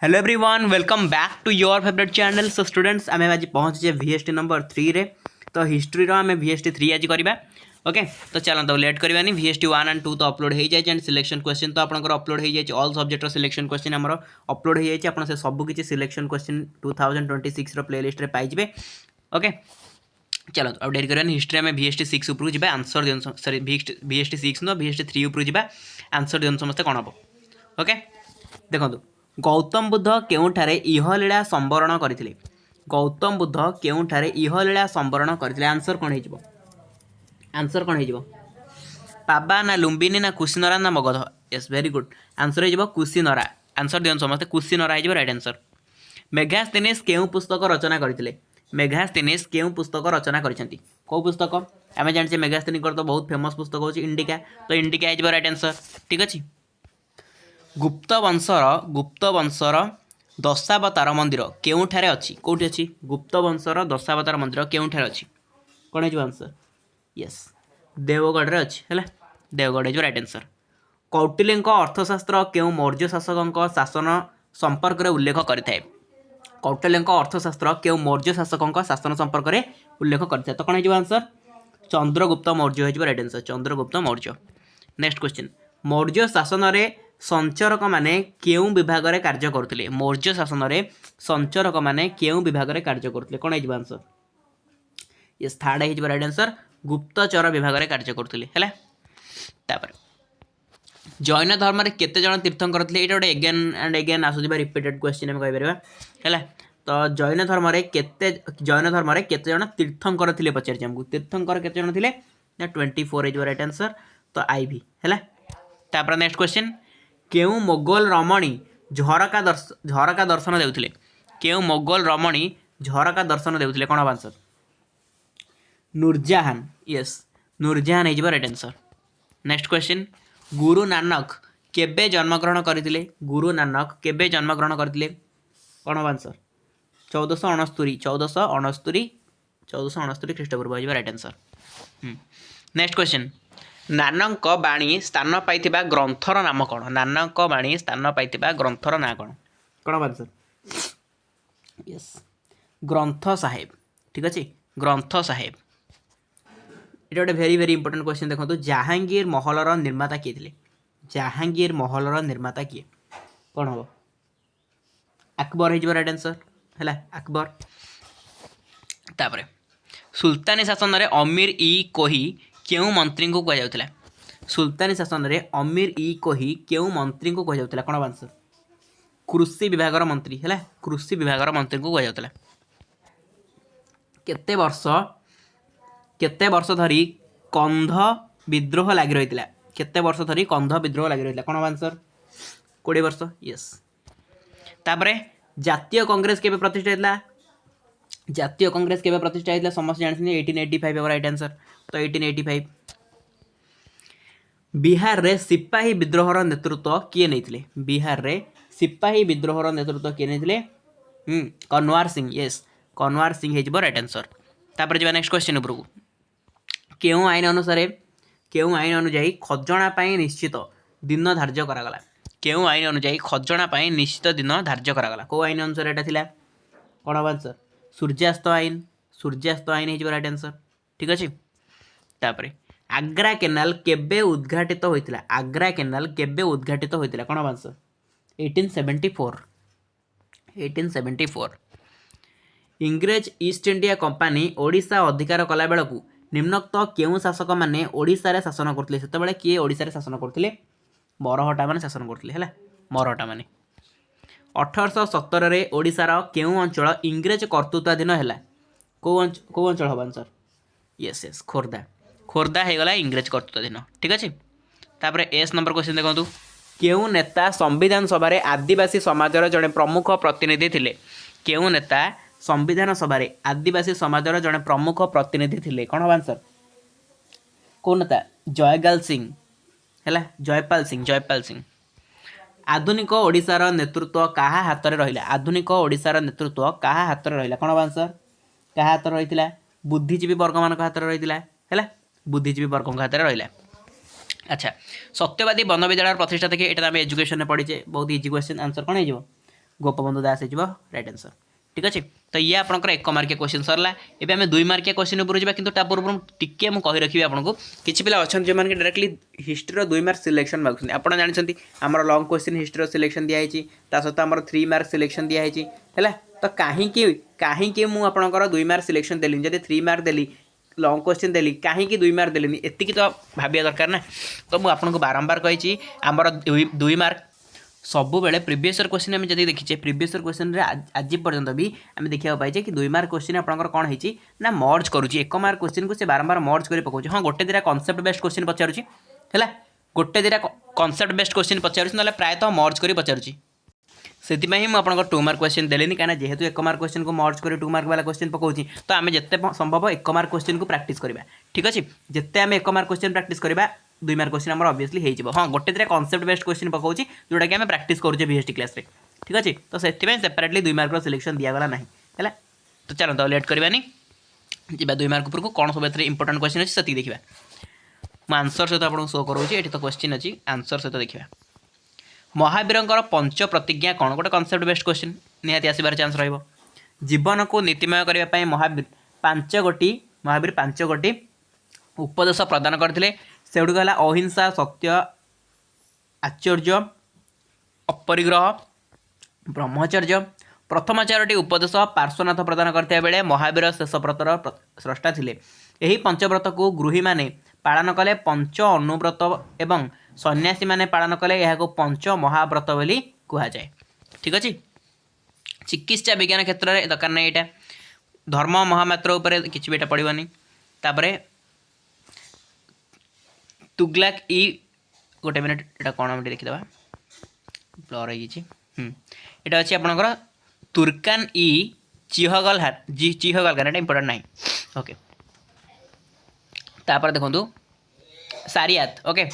Hello everyone welcome back to your favourite channel. So students आम आज पहुँचे VST number 3 रे। तो हिस्ट्री रो आम VST 3 आज करवा। ओके तो चलो लेट करवानी। VST 1 एंड 2 तो अपलोड हो जाए एंड सिलेक्शन क्वेश्चन तो आपंकर अपलोड हो जाए। ऑल सब्जेक्ट सिलेक्शन क्वेश्चन आम अपलोड हो जाए। आप सब किसी सिलेक्शन क्वेश्चन 2026 प्लेलिस्ट पाइबे। ओके चलो अब डेरी करवानी। हिस्ट्री में VST 6 उपरू जा आंसर दिवन। सॉरी VST 6 नुह VST 3 उपरू जा आंसर दिवन समस्ते कौन हम। ओके देखो गौतम बुद्ध केउठारे इहलीला संवरण करथिले। गौतम बुद्ध केउठारे इहलीला संवरण करथिले। आंसर कौन हो? आंसर कौन हो? पाबा ना लुम्बिनी ना कुशीनरा ना Magadh. Yes very good. Answer हो कुशीनरा। आंसर दियन समस्ते कुशीनरा हो राइट आंसर। मेघास्थनीज केउ पुस्तक रचना करथिले? मेघास्थनीज केउ पुस्तक रचना करछंती? को पुस्तक आम जानचे मेघास्थनी तो बहुत फेमस पुस्तक होची इंडिका। तो इंडिका हो राइट आंसर। ठीक अच्छे। गुप्तवंशर दशावतार मंदिर केउठारे अच्छी? कोठी अच्छी? गुप्तवंशर दशावतार मंदिर केउठारे अच्छी? कौन हो आंसर? यस देवगढ़ रे अच्छी है। देवगढ़ हो राइट आंसर। कौटिल्य अर्थशास्त्र केउ मौर्य शासक शासन संपर्क में उल्लेख करता है? कौटिल्य अर्थशास्त्र केउ मौर्य शासक शासन संपर्क में उल्लेख करता है? तो कौन हो आंसर? चंद्रगुप्त मौर्य हो right answer. Chandragupta Maurya. Next question. Maurya शासन में संचरक माने केउ विभाग में कार्य करथिले? मौर्य शासन में संचरक माने केउ विभाग में कार्य करथिले? कौन हो आंसर? यस थर्ड हो राइट आंसर। गुप्तचर विभाग में कार्य करथिले हैला। तापर जैन धर्म में केते जन तीर्थंकर थे? ये गोटे एगेन एंड एगेन आसुवा रिपीटेड क्वेश्चन आम कहीपर है। तो जैन धर्म में केते जन तीर्थंकर थे पचार आमको? तीर्थंकर केते जन थे? 24 हो राइट आंसर। तो आईवी है। तापर नेक्स्ट क्वेश्चन। केउ मोगल रमणी झरका दर्शन देउथिले? केउ मोगल रमणी झरका दर्शन देउथिले? कौन आंसर? नूरजहां। यस नूरजहां हो right answer. Next question. Guru Nanak केबे जन्मग्रहण करथिले? गुरु नानक केबे जन्मग्रहण करथिले? कौन आंसर? 1469 ख्रीष्टपूर्व हो right answer. Next question. Nanak बाणी स्थान पाइथिबा ग्रंथर नाम कौन? नानक बाणी स्थान पाइथिबा ग्रंथर ना कौन? कौन आंसर? यस ग्रंथ साहेब। ठीक अच्छे ग्रंथ साहेब। ये गोटे भेरी भेरी इंपोर्टेंट क्वेश्चन। देखो जहांगीर महलर निर्माता किए थे? जहांगीर महलर निर्माता किए? कौन हम? अकबर हो राइट आंसर है। अकबर। तापर सुल्तानी शासन में अमीर ई कोही केउ मंत्री को कह जाउथला? सुल्तानी शासन में अमीर ई कोही केउ मंत्री को कह जाउथला? कौन आंसर? कृषि विभाग मंत्री है। कृषि विभाग मंत्री को कह जाउथला? केते वर्ष धरी कंध विद्रोह लगी रही? केते वर्ष धरी कंध विद्रोह लगी रही? कौन आंसर? 20 वर्ष। यस तापरे जातीय कांग्रेस केबे प्रतिष्ठा होता? जातीय कांग्रेस केबे प्रतिष्ठा होता? समस्त जानते 1885 हो राइट आंसर। तो 1885। बिहार रे सिपाही विद्रोहर नेतृत्व किए नहीं? बिहार रे सिपाही विद्रोहर नेतृत्व किए नहीं? कन्वार सिंह। यस कन्वार सिंह हो राइट आंसर। तापर जा नेक्स्ट क्वेश्चन उपरकू। केउ आईन अनुसार खजना निश्चित दिन धार्य करागला? केउ आईन अनुसार खजना निश्चित दिन धार्य करागला? को आईन अनुसार एटा थिला? कौन आंसर? सूर्यास्त आईन। सूर्यास्त आईन हो राइट आंसर। ठीक अच्छे। तापर आग्रा केनाल केबे उद्घाटित होइतिला? आग्रा केनाल केबे उद्घाटित होइतिला? कौन आंसर? 1874। 1874। इंग्रेज ईस्ट इंडिया कंपानी ओडिशा अधिकार कला बेलू निम्नोक्त केउ शासक माने ओडिशा रे शासन करथिले? सेतेबेले किए ओडिशा रे शासन करथिले? मरहटा माने शासन करथिले हैला। मरहटा माने 1817 रे ओडिशार केउ अंचल इंग्रेज कर्तृत्वाधीन हैला? को अंचल हम answer? Yes yes Khordha. Khordha हो गला इंग्रेज कर्तृत्वाधीन। ठीक अच्छे। तापर एस नंबर क्वेश्चन देखो। केउ नेता संविधान सभा आदिवासी समाजर जड़े प्रमुख प्रतिनिधि थिले? केउ नेता संविधान सभा आदिवासी समाजर जड़े प्रमुख प्रतिनिधि थिले? कौन हम आंसर? कौन नेता? जयपाल सिंह है। जयपाल सिंह। जयपाल सिंह। आधुनिक ओडिशार नेतृत्व कहा हाथ में रहिला? आधुनिक ओडिशार नेतृत्व कहा हाथ में रहिला? कौन हम आंसर? क्या हाथ में रही? बुद्धिजीवी वर्ग मान हाथ में रही है। बुद्धिजीवी वर्ग हाथ में रहा। अच्छा सत्यवादी वन विद्यालय प्रतिष्ठा देखिए। यहाँ आम एजुकेशन पढ़ीचे बहुत इजी क्वेश्चन। आंसर कौन हो? गोपबंधु दास हो राइट आंसर। ठीक अच्छे तो ये आपंकर 1 मार्किया क्वेश्चन सरला। एबे आम 2 मार्किया क्वेश्चन उपर जावा किंतु ता पूर्व टिके मु कहि रखिबे आपनको किछि पिला अछन जे माने डायरेक्टली हिस्ट्री रो 2 मार्क सिलेक्शन मागुछन। आपण जानिसंती हमर लॉन्ग क्वेश्चन हिस्ट्री रो सिलेक्शन दिया हिची ता सहित हमर 3 मार्क सिलेक्शन दिया हिची हैला। तो काहे मु आपनकर 2 मार्क सिलेक्शन देली जदि 3 मार्क देली लॉन्ग क्वेश्चन देली काहे 2 मार्क देली एतिकी तो भाबिया दरकार ना। तो मु आपनको बारंबार कहिची हमर 2 मार्क सबु बेले प्रीवियस ईयर क्वेश्चन आम जब देखीचे प्रीवियस ईयर क्वेश्चन आज पर्यंत भी आम देखा पाइचे कि 2 मार्क क्वेश्चन आपंकर कौन होती ना मर्ज करुच्ची 1 मार्क क्वेश्चन को से बारंबार मर्ज कर पकाउछ। हाँ गोटे दिटा कनसेप्ट बेस्ड क्वेश्चन पचारुची है गोटे दिटा कनसेप्ट बेस्ड क्वेश्चन पचारुची ना प्रायतः मर्ज कर पचारुची से मुझे 2 मार्क क्वेश्चन देलेनी कहीं जेहेतु 1 मार्क क्वेश्चन को मर्ज कर 2 मार्क वाला क्वेश्चन पकाउची तो आम जिते संभव 1 मार्क क्वेश्चन को प्रैक्टिस करवा। ठीक अच्छे जिते आम 1 मार्क क्वेश्चन प्रैक्टिस करवा 2 मार्क क्वेश्चन आम ऑब्वियसली हो। हाँ गोटे दिटा कनसेप्ट बेस्ड क्वेश्चन पकाउची जोटा कि आम प्रैक्टिस करुचे VST क्लास रे। ठीक अच्छे तो से सेपरेटली 2 मार्क सिलेक्शन दिगला ना है। तो चलो तो लेट करवानी जी 2 मार्क उपरको कौन सब इंपोर्टेंट क्वेश्चन अच्छी से देखा मैं आंसर सहित आपको शो करोची ये तो क्वेश्चन अच्छी आंसर सहित देखा। महावीर पंच प्रतिज्ञा कौन गोटे कनसेप्ट बेस्ड क्वेश्चन निहाती आसबार चांस रहिबो। जीवन को नीतिमय करने महावीर 5 गोटी उपदेश प्रदान करते से गुड़िक है अहिंसा सत्य आश्चर्य अपरिग्रह ब्रह्मचर्य। प्रथम 4टी उपदेश पार्श्वनाथ प्रदान करते बेले महावीर शेष व्रतर स्रष्टा थिले। यही पंचव्रत को गृही माने पालन कले पंच अनुव्रत एवं सन्यासी माने पालन कले यह पंच महाव्रत बोली कह जाए। ठीक अच्छे चिकित्सा विज्ञान क्षेत्र में दरकार नहीं यहाँ धर्म महामात्र उपर किसी भी पड़ोनी। तापर तुगलाक ई गोटे मिनट यहाँ कौन हम देखीद ब्लर होटा अच्छी आपंकर तुर्कान ई चिहगल खान इंपोर्टेंट ना। ओके तापर देखो सारियात ओके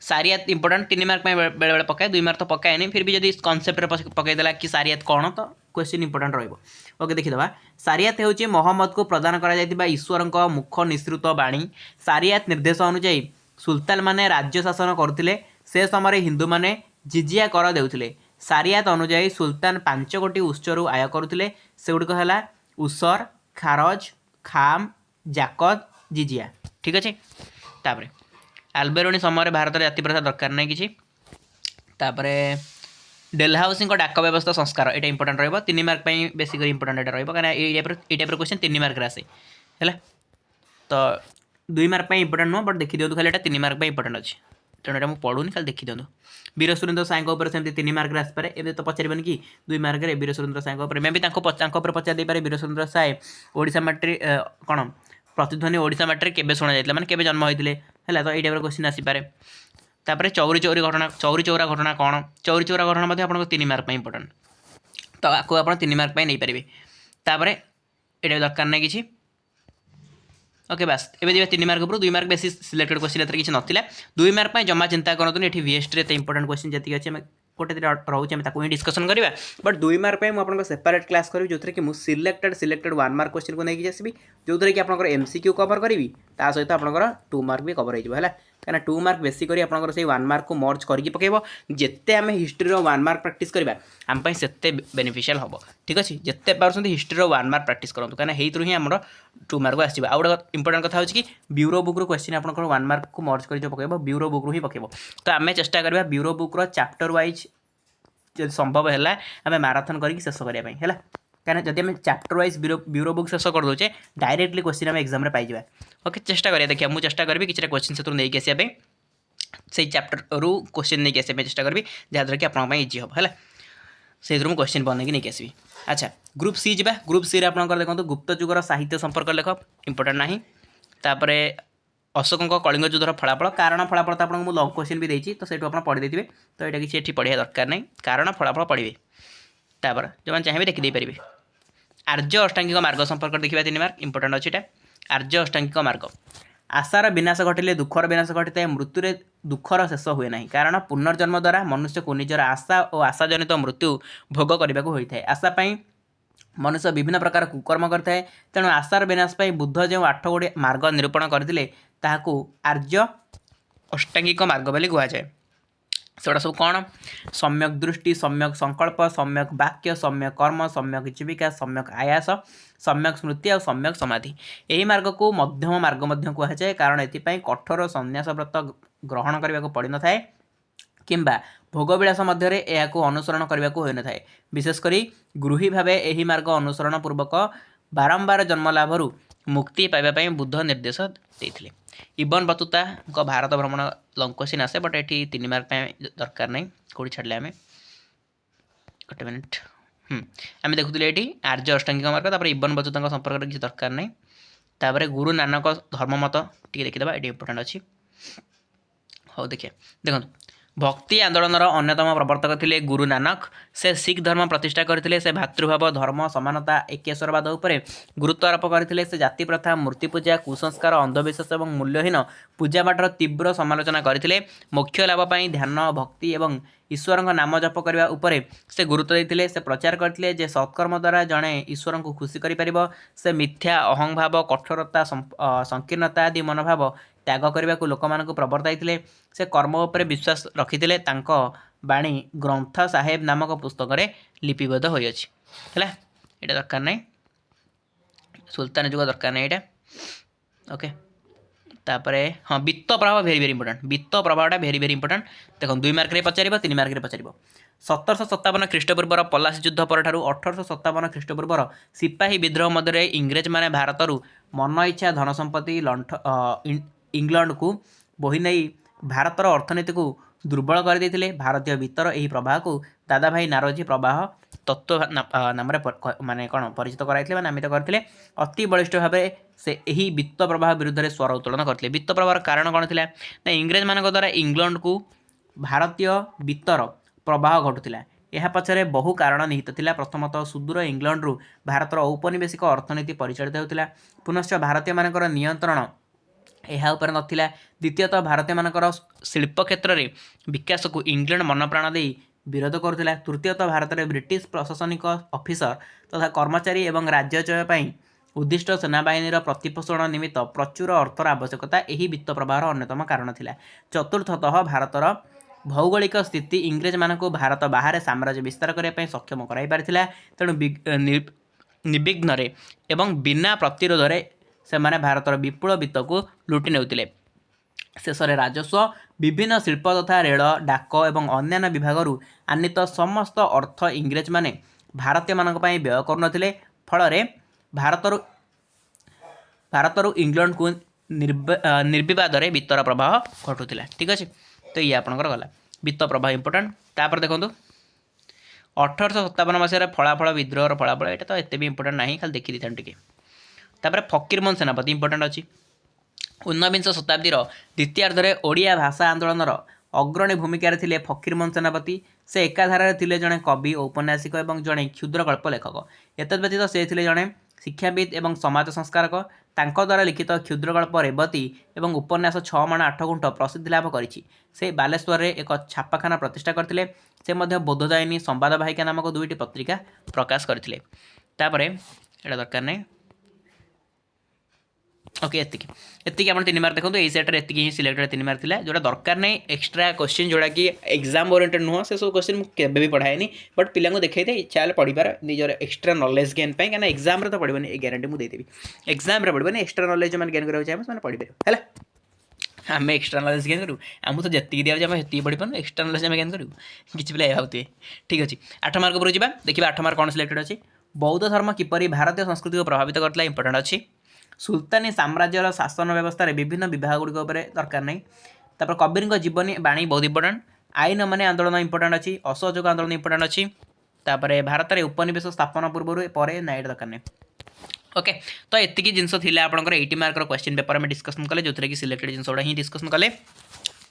सारियात इंपोर्टेंट 3 मार्क बेले बेले पकाए 2 मार्क तो पकाए फिर भी जब कनसेप्ट पकईदेला कि सारियात कौन तो क्वेश्चन इंपोर्टेंट रहिबो। ओके देखिदबा सारियात होची मोहम्मद को प्रदान करा जायतिबा ईश्वर मुख निसृत बाणी। सारियात निर्देश अनुसार सुल्तान माने राज्य शासन करथिले से समय हिंदू माने जिजिया कर देउथिले। सारियात अनुसार सुल्तान 5 गोटी उत्सरू आय करुथिले से गुड़िक है उसर खारज खाम जाकत जिजिया। ठीक अच्छे तापर आल्बेरोनी समय भारत में जाति प्रथा दरकार नहीं किसी। डेलहाउसी डाक व्यवस्था संस्कार ये इंपोर्टेंट रहिबो 3 मार्क बेसिक इंपोर्टेंट एटा रहिबो कारण ए टाइप क्वेश्चन 3 मार्क आसे है। तो 2 मार्क इंपोर्टेंट नुह बट देखी दिखाँ खाली 3 मार्क इंपोर्टेंट अच्छे तेणु मुझे पढ़ूनी खाली देखी दिखाँ। वीर सुरेंद्र साईं उपर सेमती 3 मार्क आसपे ए तो पचारे कि 2 मार्क वीर सुरेंद्र साईं उपर मैं भी पचार दे पारे वीर सुरेंद्र साई ओडिशा मैट्रिक कौन प्रतिध्वनि ओडिशा मैट्रिक केबे शुणा जाइतला माने केबे जन्म होइतिले हैला। तो ये टाइप क्वेश्चन आसीपारे। तापर चौरी चौरा घटना कौन चौरी चौरा घटना आपको 3 मार्क इंपोर्टेंट तो आपको आप 3 मार्क नहीं पारे। तापर ये दरकार नहीं किसी। ओके बास एवं 3 मार्क उपर 2 मार्क बेसी सिलेक्टेड क्वेश्चन किसी नाला 2 मार्क जमा चिंता करूँ ये VST एत इंपोर्टेंट क्वेश्चन जी अच्छे गोटे रोचे रोचे डिस्कसन करवा बट 2 मार्क मैं सेपरेट क्लास करी जो कि सिलेक्टेड 1 मार्क क्वेश्चन को लेकिन आसबि जो कि आप MCQ कवर करी ता सहित आप 2 मार्क भी कवर हो कहीं 2 मार्क बेसी करी आपंकर से 1 मार्क को मर्ज करके पकेब जिते आम हिस्ट्री 1 मार्क प्रैक्टिस करवा आम से बेनिफिशियल हम। ठीक अच्छे जिते पार्थ हिस्ट्री 1 मार्क प्रैक्टिस करूँ कहीं ही आम 2 मार्क आस गोटे इंपोर्टेंट कथा कि ब्यूरो बुक क्वेश्चन आप 1 मार्क को मर्ज कर पकेब ब्यूरो बुक ही पकेब। तो आम चेष्टा करवा ब्यूरो बुक चैप्टर वाइज जब संभव है आम मैराथन करके शेष करने है कहीं जब आम चैप्टर वाइज ब्यूरो बुक शेष कर दे डायरेक्टली क्वेश्चन आम एग्जाम में पाइबा। ओके चेष्टा करिए देखिए मुझे चेष्टा करी कि क्वेश्चन से नहीं आसापे से चैप्टर रू क्वेश्चन नहीं आसापे चेष्टा करी जहाँद्वारा कि आप इजी हम है से क्वेश्चन बनैकी नहीं आसबि। अच्छा ग्रुप सी जा ग्रुप सी आप देखो गुप्त जुगर साहित्य संपर्क लेख इंपोर्टेंट ना। तापर अशोक कलिंग युद्धर फलाफल कारण फलाफल तो आपको लॉन्ग क्वेश्चन भी देती तो सही आप पढ़ी देते तो यहाँ किसी पढ़ा दरकार नहीं कारण फलाफल पढ़े। तापर जो चाहिए देखी पारे आर्य अष्टांगिक मार्ग संपर्क देखा 3 मार्क इंपोर्टेंट अच्छी आर्य अष्टांगिक मार्ग। आशार विनाश घटिले दुखर विनाश घटी है मृत्यु दुखर शेष हुए ना कारण पुनर्जन्म द्वारा मनुष्य को निजर आशा और आशाजनित मृत्यु भोग करने को होता है। आशापाई मनुष्य विभिन्न प्रकार कुकर्म करता है तेणु आशार विनाश बुद्ध जो 8 गोटी मार्ग निरूपण करते ताकू आर्य अष्टांगिक मार्ग बोली कहुए। सेटा सब कौन सम्यक दृष्टि सम्यक संकल्प सम्यक वाक्य सम्यक कर्म सम्यक जीविका सम्यक आयास सम्यक स्मृति और सम्यक समाधि यही मार्ग को मध्यम मार्ग कहुए कारण एपाई कठोर संन्यास व्रत ग्रहण करने को पड़ न था किंबा भोगविलास मध्य अनुसरण करने को होन थाए विशेषकर गृही भाव यही मार्ग अनुसरण पूर्वक बारंबार जन्म लाभरू मुक्ति पाइबापी बुद्ध निर्देश देते इबन बतुता भारत भ्रमण लंग क्वेश्चन आसे बट ये 3 मार्क दरकार नहीं कौटी छाड़े आम गोटे मिनिट आम देखुले ये आर्य अष्टांगिक मार्ग तापर इबन बतुता संपर्क किसी दरकार नहीं तापर गुरु नानक धर्ममत टी देखीदा ये इंपोर्टेंट अच्छी हाँ देखिए देखो भक्ति आंदोलन अन्यतम प्रवर्तक थे गुरु नानक से सिख धर्म प्रतिष्ठा करते से भातृभाव धर्म समानता एकेश्वरवाद उपर गुरुत्व आरोप करते से जाति प्रथा मूर्ति पूजा कुसंस्कार अंधविश्वास और मूल्यहीन पूजापाठर तीव्र समालोचना करते मोक्ष लाभपाई ध्यान भक्ति और ईश्वर नाम जप करने उपर से गुरुत्व देते से प्रचार करते जे सत्कर्म द्वारा जड़े ईश्वर को खुशी कर से मिथ्या अहंभाव कठोरता संकीर्णता आदि मनोभाव त्याग करने को लोक मान प्रवर्ताई से कर्म उपर विश्वास रखिते बाणी ग्रंथ साहेब नामक पुस्तक लिपिबद्ध होइए है दरकार नहीं सुल्तान जुग दरकार नहीं यहाँ ओके तापर हाँ वित्त प्रभाव भेरी भेरी इंपोर्टेंट वित्त प्रभावटा भेरी भेरी इंपोर्टेंट देखो 2 मार्क पचार 3 मार्क पचार 1757 ख्रीष्टपूर्वर पलासी युद्ध पर 1857 ख्रीष्टपूर्वर सिपाही विद्रोह मध्य इंग्रेज माने भारत मन इच्छा धन संपत्ति लंठ इंग्लैंड को बोही नहीं भारतर अर्थनीति को दुर्बल कर देते भारतीय भितर यही प्रवाह को दादा भाई नारोजी प्रवाह तत्व नाम माने कौन परिचित कराइले नामित करते अति बलिष्ठ भाव से यही वित्त प्रवाह विरुद्ध में स्वर उत्तोलन करते वित्त प्रवाह कारण कौन था ना इंग्रेज मान द्वारा इंग्लैंड को भारतीय वित्तर प्रवाह घटुला यह पछरे बहु कारण निहित थिला प्रथमतः सुदूर इंग्लैंड रु भारतर औपनिवेशिक अर्थनीति परिचालित होता पुनश्च भारतीय मानकर नियंत्रण यह उपर नथिला द्वितीयतः भारतीय मानकर शिल्प क्षेत्र में विकास को इंग्लैंड मन प्राण दे विरोध करुला तृतीयतः भारत में ब्रिटिश प्रशासनिक ऑफिसर तथा कर्मचारी एवं राज्यचय उद्दिष्ट सेनाबाहिनी प्रतिपोषण निमित्त प्रचुर अर्थर आवश्यकता यही वित्त प्रवाह अन्यतम कारण थिला चतुर्थतः भारतर भौगोलिक स्थिति इंग्रेज मानक भारत बाहर साम्राज्य विस्तार करने सक्षम कराई पारिथिला तेणु निर्विघ्न एवं बिना प्रतिरोध से माने भारतर विपुल वित्त को लुटि नेउतिले शेष राजस्व विभिन्न शिल्प तथा रेल डाक एवं अन्य विभाग आनीत समस्त अर्थ इंग्रेज माने भारतीय मानक पई व्यय करुनथिले फल भारतर इंग्लैंड को निर्विवाद वित्तर प्रवाह घटुला ठीक अच्छे तो ये आपंकर गला वित्त प्रवाह इंपोर्टेंट तापर देखो 1857 मसीह फलाफल विद्रोहर फलाफल यहाँ तो एत भी इंपोर्टेंट ना खाली देखी दी टे तापर फकीरमोहन सेनापति इंपोर्टेंट अच्छी 19 शताब्दीर द्वितीयार्धरे ओडिया भाषा आंदोलनर अग्रणी भूमिकार थिले फकीरमोहन सेनापति से एकाधारे थिले जड़े कवि औपन्यासिक और जड़े क्षुद्र गल्प लेखक एतद्व्यतीत से थिले जड़े शिक्षाविद एवं समाज संस्कारक तांको द्वारा लिखित क्षुद्र गल्प रेवती एवं उपन्यास 6 माण 8 गुंठ प्रसिद्धि लाभ करिछि से बालेश्वर में एक छापाखाना प्रतिष्ठा करथिले से मध्य बोधदायिनी संवाद वाहिका नामक 2टी पत्रिका प्रकाश करथिले तापरे एटा दरकार नहीं ओके एतिक आप 3 मार्क देखो ये सेट्रे एतिक ही सिलेक्टेड 3 मार्क था जोटा दरकार नहीं एक्सट्रा क्वेश्चन जोड़ा कि एग्जाम ओरिएंटेड नुह से सब क्वेश्चन मुझे भी पढ़ाएनी बट पिला देखई दे इच्छा पढ़ार निजर एक्सट्रा नॉलेज गेन पाई क्या एग्जाम तो पढ़नी ग्यारंटी मुझे देदेवी एग्जाम पढ़नी एक्सट्रा नॉलेज जो गेन करा चाहिए पढ़ी पार है आम एक्सट्रा नॉलेज गेन करूँ आमको तो जी दिया जाए ये पढ़ी पार एक्सट्रा नॉलेज आम गेन करूँ किसी पिला भावुए ठीक अच्छे 8 मार्क पर जावा देखिए 8 मार्क कौन सिलेक्टेड अच्छी बौद्ध धर्म किपरि भारतीय संस्कृति को प्रभावित करता इंपोर्टेंट अच्छी सुल्तानी साम्राज्यर शासन व्यवस्था विभिन्न विभाग गुड़िक दरकार नहीं तापर कबीर जीवनी बाणी बहुत इंपोर्टेंट आईन माने आंदोलन इंपोर्टेंट अच्छी असहयोग आंदोलन इंपोर्टेंट अच्छी तापर भारत में उपनिवेश स्थापना पूर्व पर नाइट दरकार नहीं ओके तो एतिकी जिनस थिला आपनकर 80 मार्क क्वेश्चन पेपर में डिस्कसन कले जो कि सिलेक्टेड जिनस गुड़ा ही डिस्कसन कले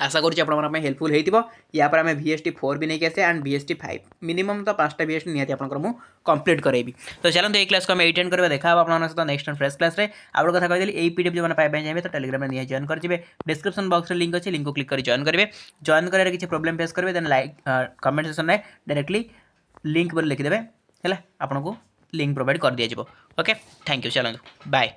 आशा करूँ हेल्पफुल होती या पर आम VST 4 भी नहीं आसे एंड VST 5 मिनिमम तो 5टा VST निहाती आपंकर मुझे कंप्लीट करेबी तो चलते ये क्लास को आम एटेंड करवा देखा आप सहित नेक्स्ट एंड फ्रेश क्लास आउ कथा कहली यही PDF जो पाइबा चाहिए तो टेलीग्राम में नहीं जॉइन करेंगे डिस्क्रिप्शन बॉक्स में लिंक अच्छे लिंक को क्लिक कर जॉइन करेंगे जॉइन कर किसी प्रॉब्लम फेस करेंगे देन लाइक कमेंट सेक्शन में डायरेक्टली लिंक पर लिखिदेवे है आपको लिंक प्रोवाइड कर दिया ओके थैंक यू चलो बाय।